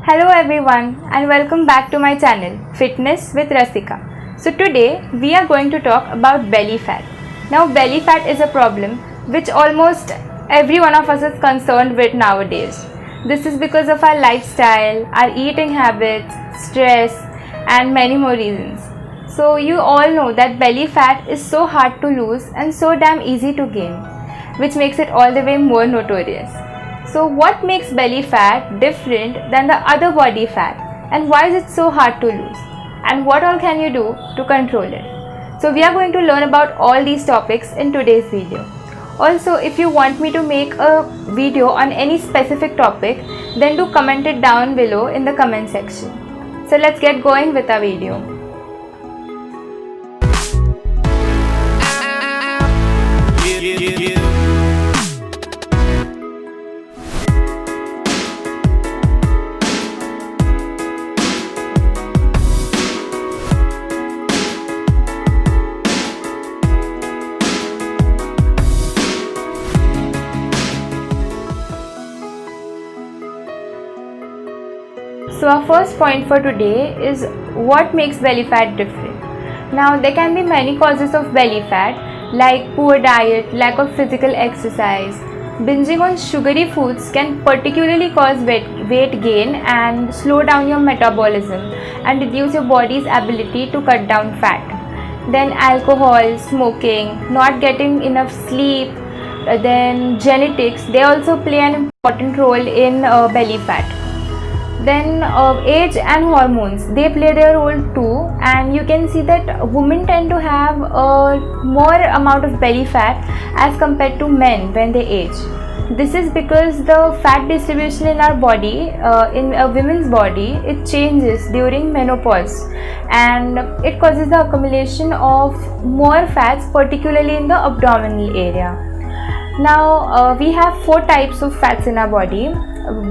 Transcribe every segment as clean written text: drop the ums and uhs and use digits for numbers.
Hello everyone and welcome back to my channel Fitness with Rasika. So today we are going to talk about belly fat. Now belly fat is a problem which almost every one of us is concerned with nowadays. This is because of our lifestyle, our eating habits, stress and many more reasons. So you all know that belly fat is so hard to lose and so damn easy to gain, which makes it all the way more notorious. So what makes belly fat different than the other body fat, and why is it so hard to lose, and what all can you do to control it? So we are going to learn about all these topics in today's video. Also, if you want me to make a video on any specific topic, then do comment it down below in the comment section. So let's get going with our video. So our first point for today is what makes belly fat different. Now there can be many causes of belly fat like poor diet, lack of physical exercise. Binging on sugary foods can particularly cause weight gain and slow down your metabolism and reduce your body's ability to cut down fat. Then alcohol, smoking, not getting enough sleep, then genetics, they also play an important role in belly fat. Then age and hormones, they play their role too, and you can see that women tend to have a more amount of belly fat as compared to men when they age. This is because the fat distribution in our body, in a woman's body, it changes during menopause and it causes the accumulation of more fats, particularly in the abdominal area. Now we have four types of fats in our body: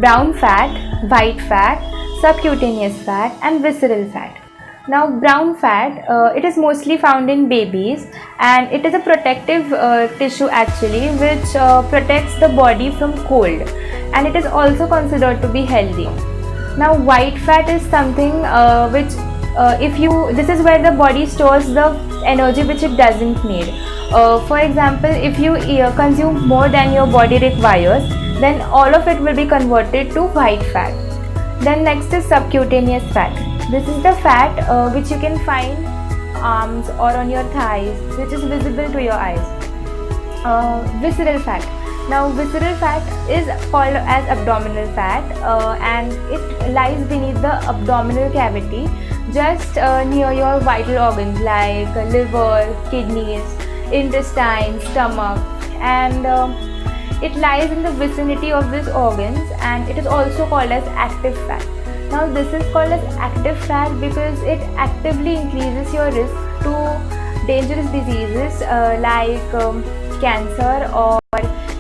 brown fat, white fat, subcutaneous fat and visceral fat. Now brown fat, it is mostly found in babies and it is a protective tissue actually, which protects the body from cold, and it is also considered to be healthy. Now white fat is something which this is where the body stores the energy which it doesn't need. For example, if you consume more than your body requires, then all of it will be converted to white fat. Then next is subcutaneous fat. This is the fat which you can find arms or on your thighs, which is visible to your eyes. Visceral fat. Now visceral fat is called as abdominal fat and it lies beneath the abdominal cavity, just near your vital organs like liver, kidneys, intestine, stomach, and it lies in the vicinity of these organs, and it is also called as active fat. Now this is called as active fat because it actively increases your risk to dangerous diseases like cancer or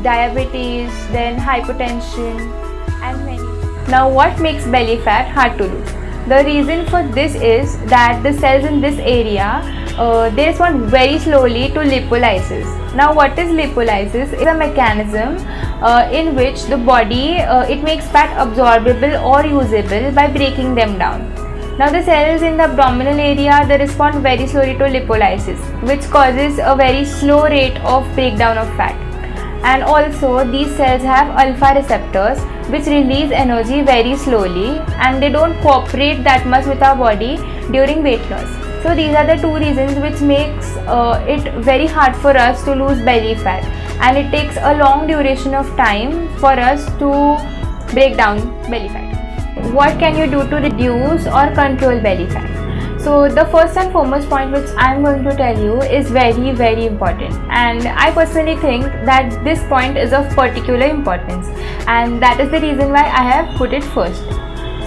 diabetes, then hypertension and many. Now what makes belly fat hard to lose? The reason for this is that the cells in this area they respond very slowly to lipolysis. Now what is lipolysis? It's a mechanism in which the body it makes fat absorbable or usable by breaking them down. Now the cells in the abdominal area, they respond very slowly to lipolysis, which causes a very slow rate of breakdown of fat. And also these cells have alpha receptors which release energy very slowly, and they don't cooperate that much with our body during weight loss. So these are the two reasons which makes it very hard for us to lose belly fat, and it takes a long duration of time for us to break down belly fat. What can you do to reduce or control belly fat? So the first and foremost point which I am going to tell you is very important, and I personally think that this point is of particular importance, and that is the reason why I have put it first.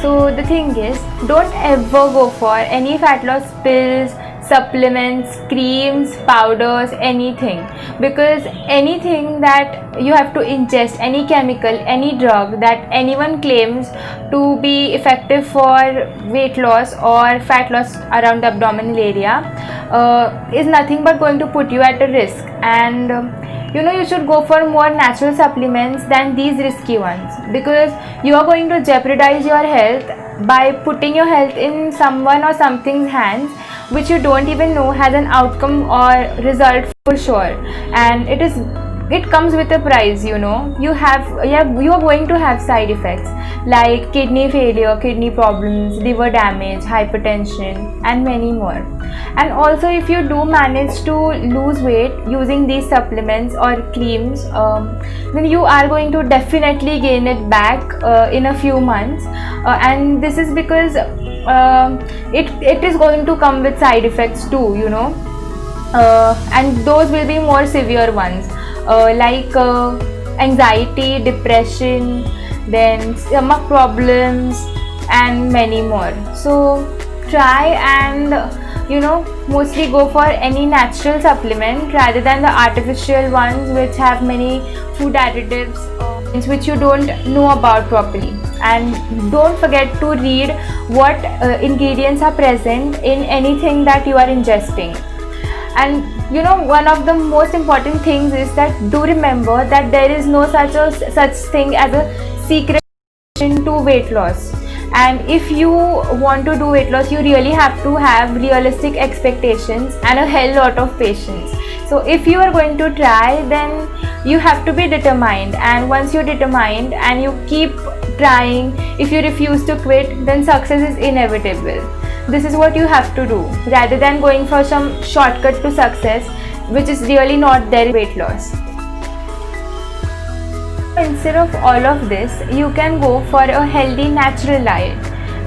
So the thing is, don't ever go for any fat loss pills, supplements, creams, powders, anything, because anything that you have to ingest, any chemical, any drug that anyone claims to be effective for weight loss or fat loss around the abdominal area is nothing but going to put you at a risk, and you should go for more natural supplements than these risky ones, because you are going to jeopardize your health by putting your health in someone or something's hands which you don't even know has an outcome or result for sure. And it comes with a price. You are going to have side effects like kidney failure, kidney problems, liver damage, hypertension, and many more. And also, if you do manage to lose weight using these supplements or creams, then you are going to definitely gain it back in a few months. And this is because it is going to come with side effects too, and those will be more severe ones, like anxiety, depression, then stomach problems, and many more. So try and mostly go for any natural supplement rather than the artificial ones which have many food additives which you don't know about properly. And don't forget to read what ingredients are present in anything that you are ingesting. And one of the most important things is that do remember that there is no such thing as a secret to weight loss. And if you want to do weight loss, you really have to have realistic expectations and a hell lot of patience. So if you are going to try, then you have to be determined, and once you're determined and you keep trying, if you refuse to quit, then success is inevitable. This is what you have to do, rather than going for some shortcut to success which is really not there in weight loss. Instead of all of this, you can go for a healthy natural diet.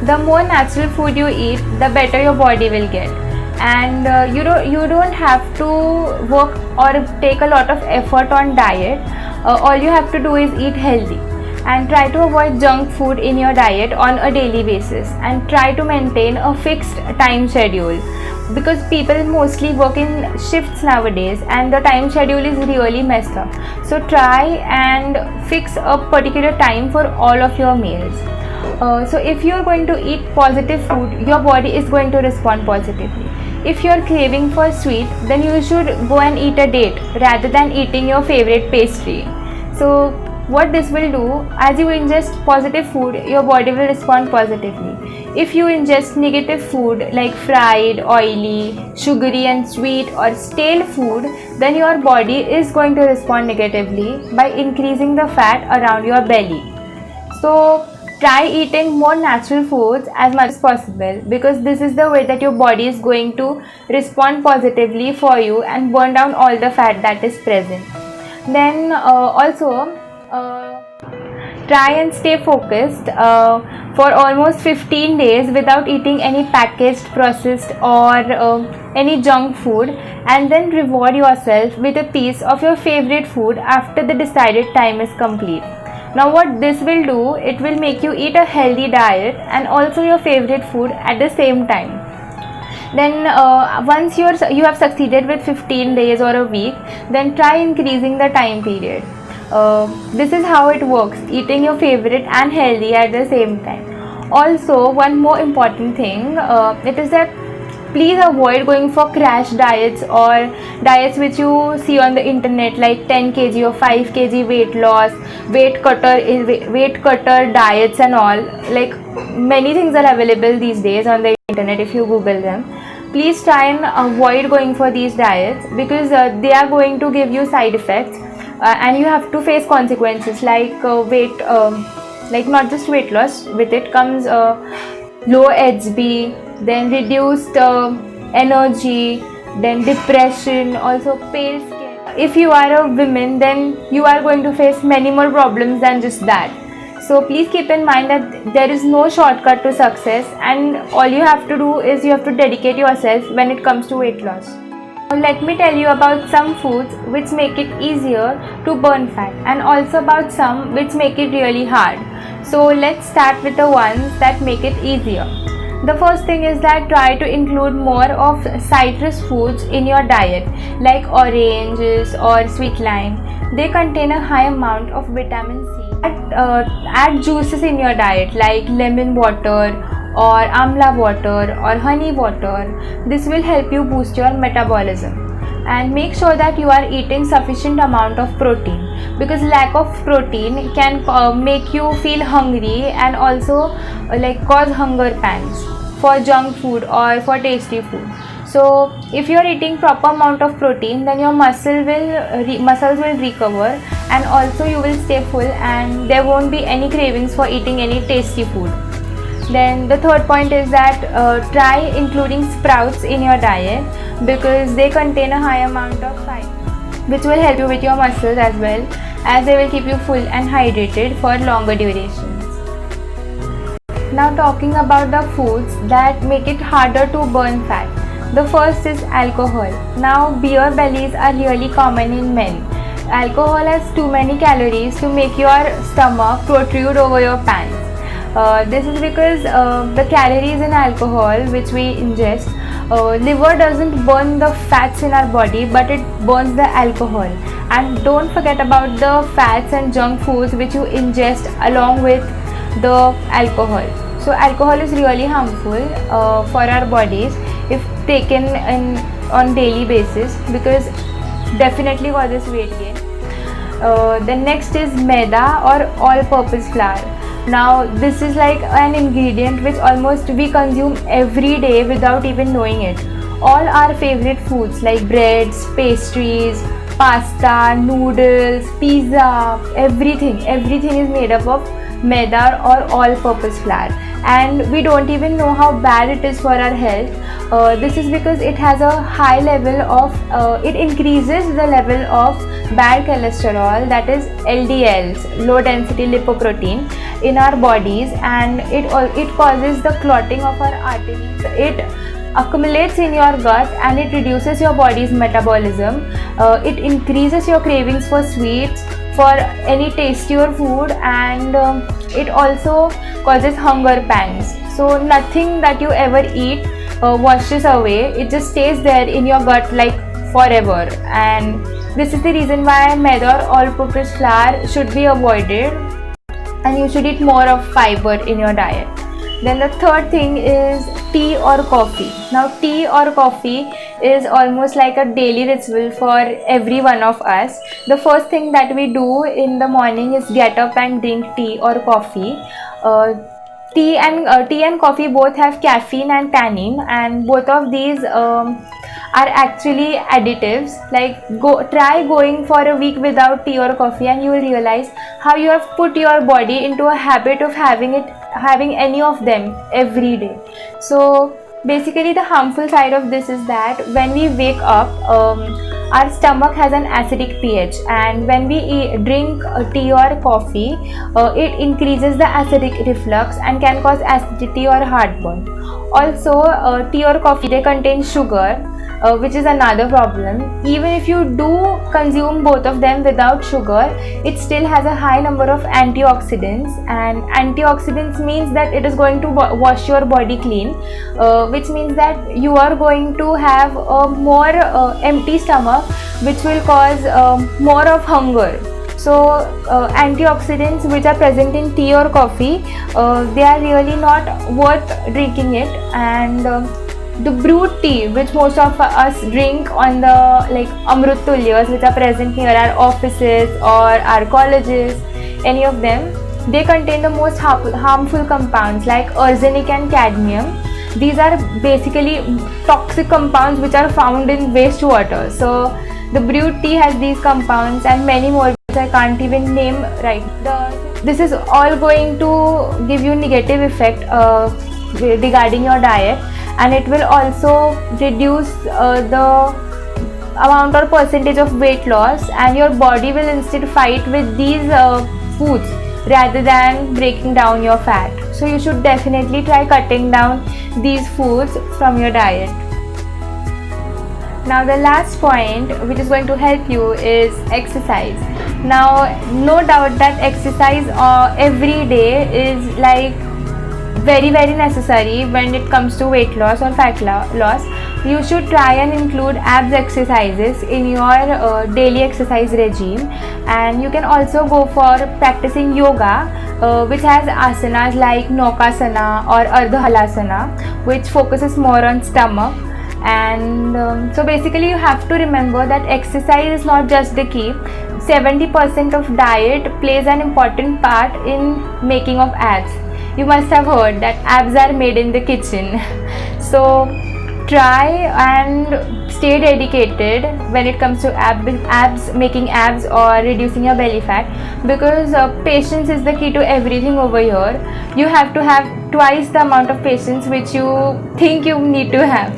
The more natural food you eat, the better your body will get. And you don't have to work or take a lot of effort on diet. All you have to do is eat healthy, and try to avoid junk food in your diet on a daily basis, and try to maintain a fixed time schedule, because people mostly work in shifts nowadays and the time schedule is really messed up. So try and fix a particular time for all of your meals. So if you are going to eat positive food, your body is going to respond positively. If you are craving for sweet, then you should go and eat a date rather than eating your favorite pastry. So what this will do, as you ingest positive food, your body will respond positively. If you ingest negative food like fried, oily, sugary and sweet or stale food, then your body is going to respond negatively by increasing the fat around your belly. So try eating more natural foods as much as possible, because this is the way that your body is going to respond positively for you and burn down all the fat that is present. Then also try and stay focused for almost 15 days without eating any packaged, processed or any junk food, and then reward yourself with a piece of your favorite food after the decided time is complete. Now what this will do, it will make you eat a healthy diet and also your favorite food at the same time. Then once you have succeeded with 15 days or a week, then try increasing the time period. This is how it works, eating your favorite and healthy at the same time. Also, one more important thing, it is that please avoid going for crash diets or diets which you see on the internet, like 10 kg or 5 kg weight loss, weight cutter diets and all. Like many things are available these days on the internet if you Google them. Please try and avoid going for these diets, because they are going to give you side effects. And you have to face consequences like like not just weight loss, with it comes low HB, then reduced energy, then depression, also pale skin. If you are a woman, then you are going to face many more problems than just that. So please keep in mind that there is no shortcut to success, and all you have to do is you have to dedicate yourself when it comes to weight loss. Let me tell you about some foods which make it easier to burn fat, and also about some which make it really hard. So let's start with the ones that make it easier. The first thing is that try to include more of citrus foods in your diet, like oranges or sweet lime. They contain a high amount of vitamin C. Add juices in your diet like lemon water or amla water or honey water. This will help you boost your metabolism. and make sure that you are eating sufficient amount of protein, because lack of protein can make you feel hungry and also cause hunger pangs for junk food or for tasty food. So if you are eating proper amount of protein, then your muscles will recover, and also you will stay full and there won't be any cravings for eating any tasty food. Then the third point is that try including sprouts in your diet, because they contain a high amount of fiber, which will help you with your muscles as well, as they will keep you full and hydrated for longer durations. Now talking about the foods that make it harder to burn fat. The first is alcohol. Now beer bellies are really common in men. Alcohol has too many calories to make your stomach protrude over your pants. This is because the calories in alcohol which we ingest, liver doesn't burn the fats in our body, but it burns the alcohol. And don't forget about the fats and junk foods which you ingest along with the alcohol. So alcohol is really harmful for our bodies if taken on daily basis, because definitely causes weight gain. The next is maida or all-purpose flour. Now this is like an ingredient which almost we consume every day without even knowing it. All our favorite foods like breads, pastries, pasta, noodles, pizza, everything is made up of maida or all-purpose flour, and we don't even know how bad it is for our health. This is because it has a high level of it increases the level of bad cholesterol, that is LDLs, low density lipoprotein, in our bodies, and it causes the clotting of our arteries. It accumulates in your gut and it reduces your body's metabolism. It increases your cravings for sweets, for any tastier food, and it also causes hunger pangs. So nothing that you ever eat washes away, it just stays there in your gut like forever, and this is the reason why maida or all-purpose flour should be avoided, and you should eat more of fiber in your diet. Then the third thing is tea or coffee. Now tea or coffee is almost like a daily ritual for every one of us. The first thing that we do in the morning is get up and drink tea or coffee. Tea and coffee both have caffeine and tannin, and both of these are actually additives. Try going for a week without tea or coffee and you will realize how you have put your body into a habit of having any of them every day. So basically the harmful side of this is that when we wake up, our stomach has an acidic pH, and when we drink tea or coffee, it increases the acidic reflux and can cause acidity or heartburn. Also tea or coffee, they contain sugar, which is another problem. Even if you do consume both of them without sugar, it still has a high number of antioxidants, and antioxidants means that it is going to wash your body clean, which means that you are going to have a more empty stomach, which will cause more of hunger. So antioxidants which are present in tea or coffee, they are really not worth drinking it. And the brewed tea which most of us drink on the Amrut Tulyas, which are present near our offices or our colleges, any of them, they contain the most harmful compounds like arsenic and cadmium. These are basically toxic compounds which are found in wastewater. So the brewed tea has these compounds and many more which I can't even name right. This is all going to give you negative effect regarding your diet, and it will also reduce the amount or percentage of weight loss, and your body will instead fight with these foods rather than breaking down your fat. So you should definitely try cutting down these foods from your diet. Now the last point which is going to help you is exercise. Now no doubt that exercise every day is very necessary when it comes to weight loss or fat loss. You should try and include abs exercises in your daily exercise regime, and you can also go for practicing yoga, which has asanas like Naukasana or Ardha Halasana, which focuses more on stomach. And so basically you have to remember that exercise is not just the key. 70% of diet plays an important part in making of abs. You must have heard that abs are made in the kitchen. So try and stay dedicated when it comes to making abs or reducing your belly fat, because patience is the key to everything over here. You have to have twice the amount of patience which you think you need to have,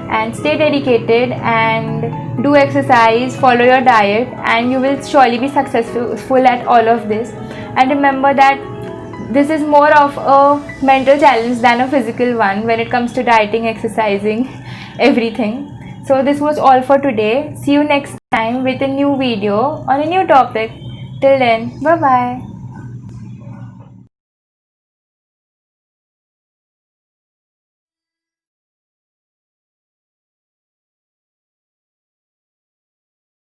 and stay dedicated and do exercise, follow your diet, and you will surely be successful at all of this. And remember that this is more of a mental challenge than a physical one when it comes to dieting, exercising, everything. So this was all for today. See you next time with a new video on a new topic. Till then, bye bye.